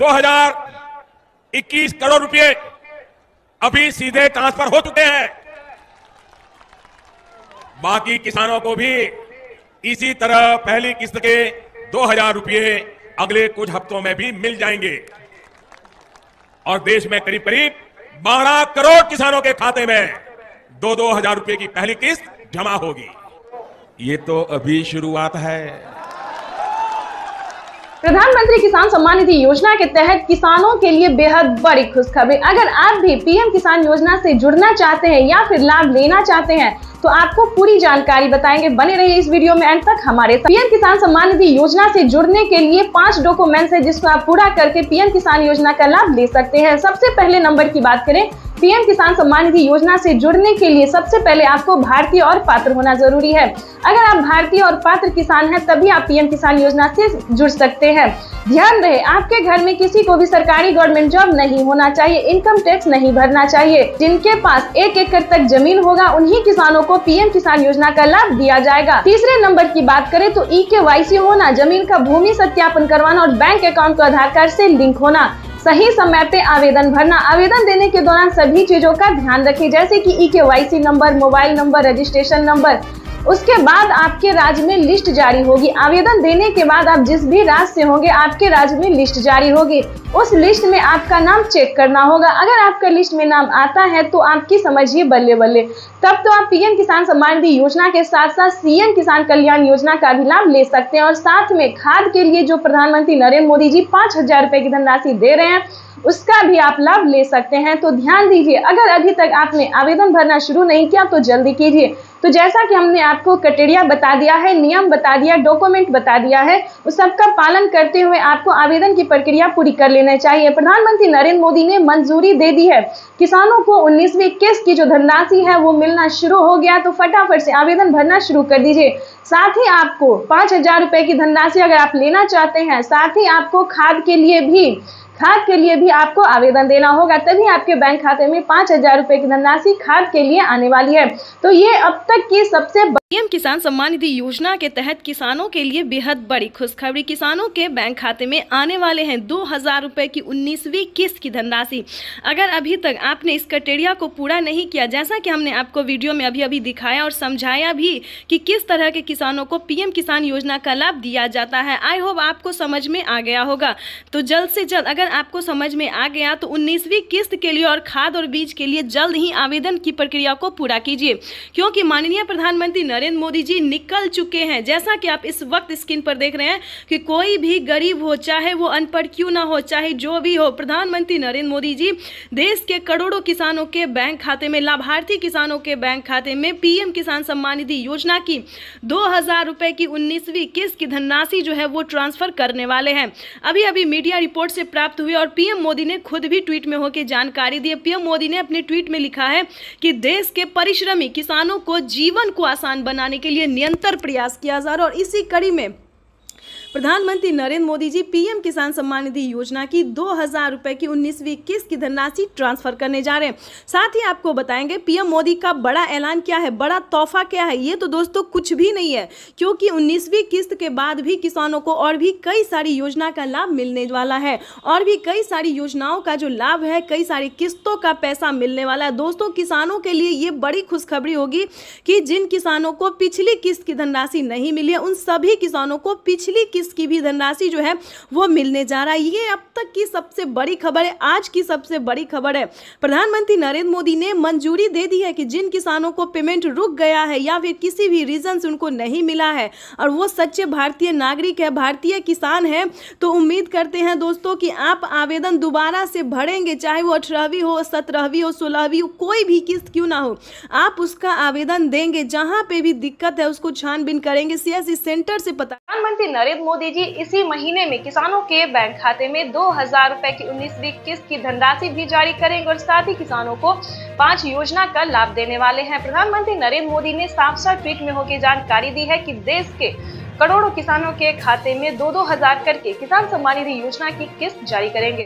2021 करोड़ रुपए अभी सीधे ट्रांसफर हो चुके हैं। बाकी किसानों को भी इसी तरह पहली किस्त के 2000 रुपए अगले कुछ हफ्तों में भी मिल जाएंगे और देश में करीब करीब 12 करोड़ किसानों के खाते में 2-2 हजार रुपए की पहली किस्त जमा होगी। ये तो अभी शुरुआत है। प्रधानमंत्री किसान सम्मान निधि योजना के तहत किसानों के लिए बेहद बड़ी खुशखबरी। अगर आप भी पीएम किसान योजना से जुड़ना चाहते हैं या फिर लाभ लेना चाहते हैं तो आपको पूरी जानकारी बताएंगे। बने रहिए इस वीडियो में अंत तक हमारे साथ। पीएम किसान सम्मान निधि योजना से जुड़ने के लिए 5 डॉक्यूमेंट्स है जिसको आप पूरा करके पीएम किसान योजना का लाभ ले सकते हैं। सबसे पहले नंबर की बात करें, पीएम किसान सम्मान निधि योजना से जुड़ने के लिए सबसे पहले आपको भारतीय और पात्र होना जरूरी है। अगर आप भारतीय और पात्र किसान हैं तभी आप पीएम किसान योजना से जुड़ सकते हैं। ध्यान रहे, आपके घर में किसी को भी सरकारी गवर्नमेंट जॉब नहीं होना चाहिए, इनकम टैक्स नहीं भरना चाहिए। जिनके पास 1 एकड़ तक जमीन होगा उन्हीं किसानों को पीएम किसान योजना का लाभ दिया जाएगा। तीसरे नंबर की बात करें तो EKYC होना, जमीन का भूमि सत्यापन करवाना और बैंक अकाउंट को आधार कार्ड से लिंक होना, सही समय पे आवेदन भरना। आवेदन देने के दौरान सभी चीजों का ध्यान रखें जैसे कि EKYC number, mobile number, registration number. उसके बाद आपके राज्य में लिस्ट जारी होगी। आवेदन देने के बाद आप जिस भी राज्य से होंगे आपके राज्य में लिस्ट जारी होगी। उस लिस्ट में आपका नाम चेक करना होगा। अगर आपका लिस्ट में नाम आता है तो आपकी समझिए बल्ले बल्ले, तब तो आप पीएम किसान सम्मान निधि योजना के साथ साथ CM किसान कल्याण योजना का भी लाभ ले सकते हैं। और साथ में खाद के लिए जो प्रधानमंत्री नरेंद्र मोदी जी 5000 रुपए की धनराशि दे रहे हैं उसका भी आप लाभ ले सकते हैं। तो ध्यान दीजिए, अगर अभी तक आपने आवेदन भरना शुरू नहीं किया तो जल्दी कीजिए। तो जैसा कि हमने आपको क्राइटेरिया बता दिया है, नियम बता दिया, डॉक्यूमेंट बता दिया है, उस सबका पालन करते हुए आपको आवेदन की प्रक्रिया पूरी कर लेना चाहिए। प्रधानमंत्री नरेंद्र मोदी ने मंजूरी दे दी है, किसानों को 19वीं किस्त की जो धनराशि है वो मिलना शुरू हो गया। तो फटाफट से आवेदन भरना शुरू कर दीजिए। साथ ही आपको 5000 रुपए की धनराशि अगर आप लेना चाहते हैं, साथ ही आपको खाद के लिए भी आपको आवेदन देना होगा, तभी आपके बैंक खाते में 5000 रुपए की धनराशि खाद के लिए आने वाली है। तो ये अब तक की सबसे पीएम किसान सम्मान निधि योजना के तहत किसानों के लिए बेहद बड़ी खुशखबरी। किसानों के बैंक खाते में आने वाले हैं 2000 रुपए की 19वीं किस्त की धनराशि। अगर अभी तक आपने इस क्राइटेरिया को पूरा नहीं किया, जैसा कि हमने आपको वीडियो में अभी दिखाया और समझाया भी कि किस तरह के किसानों को पीएम किसान योजना का लाभ दिया जाता है, आई होप आपको समझ में आ गया होगा। तो जल्द से जल्द अगर आपको समझ में आ गया तो 19वीं किस्त के लिए और खाद और बीज के लिए जल्द ही आवेदन की प्रक्रिया को पूरा कीजिए, क्योंकि माननीय प्रधानमंत्री नरेंद्र मोदी जी निकल चुके हैं। जैसा कि आप इस वक्त स्क्रीन पर देख रहे हैं कि कोई भी गरीब हो, चाहे वो अनपढ़ क्यों ना हो, चाहे जो भी हो, प्रधानमंत्री नरेंद्र मोदी जी देश के करोड़ों किसानों के बैंक खाते में, लाभार्थी किसानों के बैंक खाते में पीएम किसान सम्मान निधि योजना की 2000 रुपए की 19वीं किस्त की धनराशि जो है वो ट्रांसफर करने वाले हैं। अभी मीडिया रिपोर्ट से प्राप्त हुई और पीएम मोदी ने खुद भी ट्वीट में होकर जानकारी दी। पीएम मोदी ने अपने ट्वीट में लिखा है कि देश के परिश्रमी किसानों को जीवन को आसान बनाने के लिए निरंतर प्रयास किया जा रहा है और इसी कड़ी में प्रधानमंत्री नरेंद्र मोदी जी पीएम किसान सम्मान निधि योजना की 2000 रुपए की 19वीं किस्त की धनराशि ट्रांसफर करने जा रहे हैं। साथ ही आपको बताएंगे पीएम मोदी का बड़ा ऐलान क्या है, बड़ा तोहफा क्या है। ये तो दोस्तों कुछ भी नहीं है, क्योंकि 19वीं किस्त के बाद भी किसानों को और भी कई सारी योजना का लाभ मिलने वाला है और भी कई सारी योजनाओं का जो लाभ है, कई सारी किस्तों का पैसा मिलने वाला है। दोस्तों किसानों के लिए ये बड़ी खुशखबरी होगी कि जिन किसानों को पिछली किस्त की धनराशि नहीं मिली है उन सभी किसानों को पिछली किस्त की भी धनराशि जो है वो मिलने जा रहा है। ये अब तक की सबसे बड़ी खबर है, आज की सबसे बड़ी खबर है। प्रधानमंत्री नरेंद्र मोदी ने मंजूरी दे दी है कि जिन किसानों को पेमेंट रुक गया है या फिर किसी भी रीजन से उनको नहीं मिला है और वो सच्चे भारतीय नागरिक है, भारतीय किसान है, तो उम्मीद करते हैं दोस्तों कि आप आवेदन दोबारा से भरेंगे, चाहे वो 18वीं हो, 17वीं हो, 16वीं हो, कोई भी किस्त क्यों ना हो, आप उसका आवेदन देंगे। जहां पे भी दिक्कत है उसको छानबीन करेंगे, CSC सेंटर से पता। प्रधानमंत्री नरेंद्र मोदी जी इसी महीने में किसानों के बैंक खाते में 2000 रुपए की 19वीं किस्त की धनराशि भी जारी करेंगे और साथ ही किसानों को 5 योजना का लाभ देने वाले हैं। प्रधानमंत्री नरेंद्र मोदी ने साफ ट्वीट में होकर जानकारी दी है कि देश के करोड़ों किसानों के खाते में 2-2 हजार करके किसान सम्मान निधि योजना की किस्त जारी करेंगे।